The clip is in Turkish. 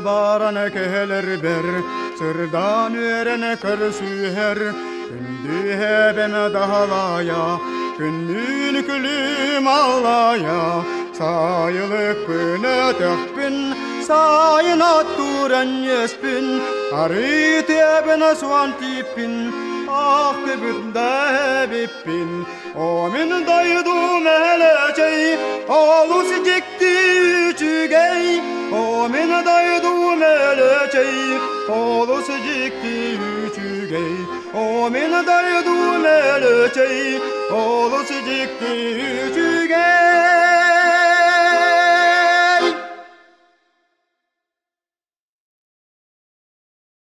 barana keheler ber, sırdan ürene kır süher, kündü hebeme dahalaya, künnün külüm allaya, sayılık püne tökpün, sayın atturan yespün, harit ebene suan tipin, ah kibinde hebippin, o min daydu meleceği, olu sicikti üçügey, o min daydu meleceği, olu sicikti üçügey, o min daydu meleceği, olu sicikti üçügey.